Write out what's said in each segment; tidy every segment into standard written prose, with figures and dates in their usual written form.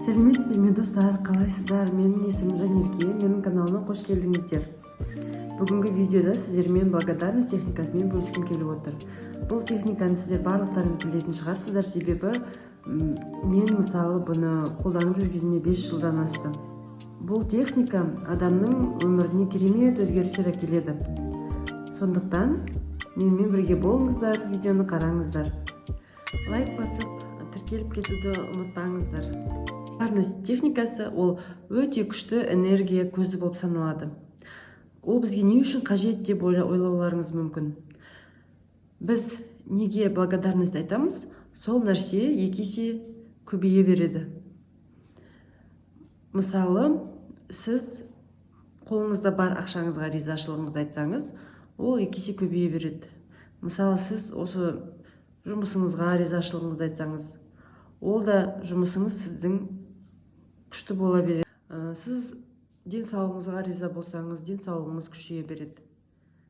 Сәлеметсіздер ме достар, қалайсыздар? Менің есімім Жанерке, менің каналыма қош келдіңіздер. Бүгінгі видеода сіздермен благодарность техникасымен бөліскім келіп отыр. Бұл техниканы сіздер барлықтарыңыз білетін шығарсыздар, себебі мен мысалы бұны қолданып жүргеніме 5 жылдан асты. Бұл техника адамның өміріне керемет өзгерістер әкеледі. Сондықтан менімен бірге болыңыздар, видеоны қараңыздар. Лайк басып, тіркеліп кетуді ұмытпаңыздар. Благодарность техникасы ол өте күшті энергия көзі болып саналады. Ол бізге не үшін қажет деп ойлауларыңыз мүмкін. Біз неге благодарность айтамыз? Сол нәрсе есе көбейе береді. Мысалы, сіз қолыңызда бар ақшаңызға ризашылығыңызды айтсаңыз, ол есе көбейе береді. Мысалы, сіз осы жұмысыңызға ризашылығыңызды айтсаңыз, ол да жұмысыңыз сіздің күшті бола береді. Сіз денсаулығыңызға риза болсаңыз, денсаулығыңыз күшейе береді.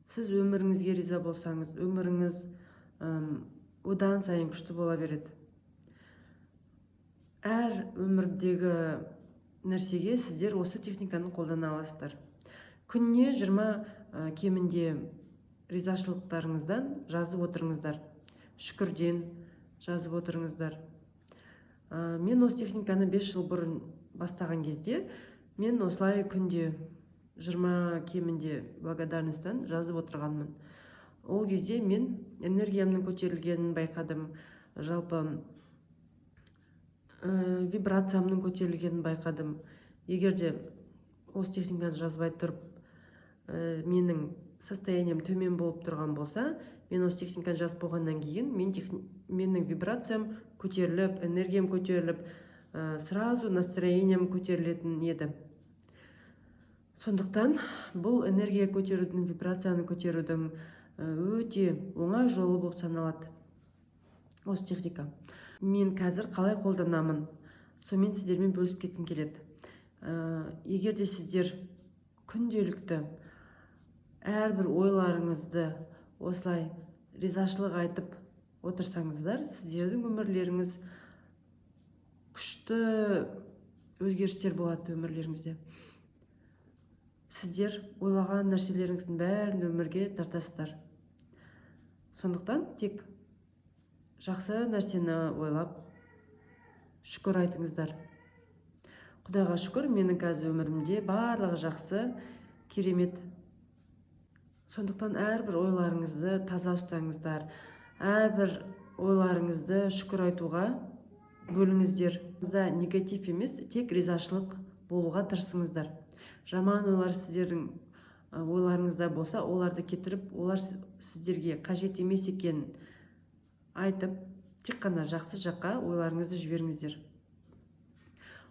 Сіз өміріңізге риза болсаңыз, өміріңіз одан сайын күшті бола береді. Әр өмірдегі нәрсеге сіздер осы техниканы қолдана аласыздар. Күніне 20 кемінде ризашылықтарыңыздан жазып отырыңыздар. Шүкірден жазып отырыңыздар. Мен осы техниканы 5 жыл бұрын бастаған кезде, мен осылай күнде 20 кемінде благодарностьтан жазып отырғанмын. Ол кезде мен энергиямның көтерілгенін байқадым, жалпы вибрациямның көтерілгенін байқадым. Егерде осы техниканы жазбай тұрып, менің состоянием төмен болып тұрған болса, мен осы техниканы жазып болғаннан кейін менің вибрациям көтеріліп, энергиям көтеріліп, сразу настроением көтерілетін еді. Сондықтан бұл энергия көтерудің, вибрацияны көтерудің өте оңай жолы болып саналады осы техника. Мен қазір қалай қолданамын, сонымен сіздермен бөлісіп кеткім келеді. Егерде сіздер күнделікті әрбір ойларыңызды осылай ризашылық айтып отырсаңыздар, сіздердің өмірлеріңіз күшті өзгерістер болады өмірлеріңізде. Сіздер ойлаған нәрселеріңіздің бәрін өмірге тартасыздар. Сондықтан тек жақсы нәрсені ойлап, шүкір айтыңыздар. Құдайға шүкір, менің қазір өмірімде барлығы жақсы, керемет. Сондықтан әрбір ойларыңызды таза ұстаңыздар. Әрбір ойларыңызды шүкір айтуға бөліңіздер. Негатив емес, тек ризашылық болуға тырысыңыздар. Жаман ойлар сіздердің ойларыңызда болса, оларды кетіріп, олар сіздерге қажет емес екенін айтып, тек қана жақсы жаққа ойларыңызды жіберіңіздер.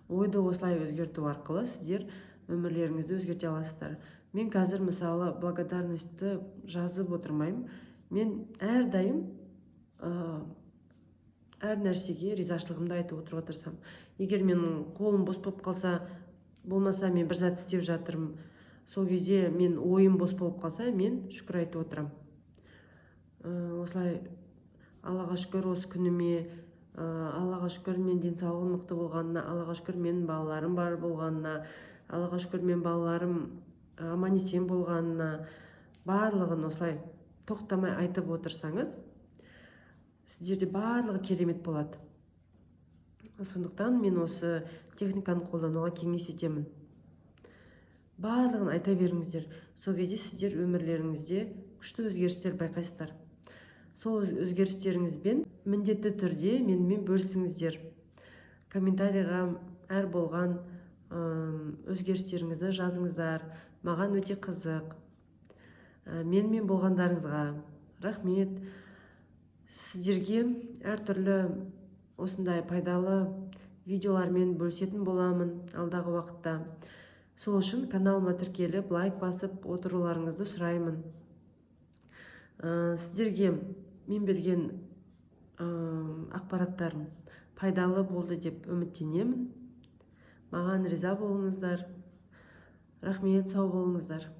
Ойды осылай өзгерту арқылы сіздер өмірлеріңізді өзгерте аласыздар. Мен қазір мысалы благодарностьті жазып отырмаймын. Мен әрдайым әр нәрсеге ризашылығымды айтып отыруға тырысамын. Егер менің қолым бос болып қалса, болмаса мен бір зат істеп жатырмын, сол кезде мен ойым бос болып қалса, мен шүкір айтып отырамын. Осылай Аллаға шүкір осы күніме, Аллаға шүкір мен денсаулығым мықты болғанына, Аллаға шүкір менің балаларым бар болғанына, Аллаға шүкір мен балаларым аман-есен болғанына, барлығын осылай тоқтамай айтып отырсаңыз, сіздерде барлығы керемет болады. Сондықтан мен осы техниканы қолдануға кеңес етемін. Барлығын айта беріңіздер. Сол кезде сіздер өмірлеріңізде күшті өзгерістер байқайсыздар. Сол өзгерістеріңізбен міндетті түрде менімен бөлісіңіздер. Комментарийға әр болған өзгерістеріңізді жазыңыздар. Маған өте қызық. Менімен болғандарыңызға рахмет. Сіздерге әртүрлі осындай пайдалы видеолармен бөлісетін боламын алдағы уақытта. Сол үшін каналыма тіркеліп, лайк басып отыруларыңызды сұраймын. Сіздерге мен берген ақпараттарым пайдалы болды деп үміттенемін. Маған риза болыңыздар. Рахмет, сау болыңыздар.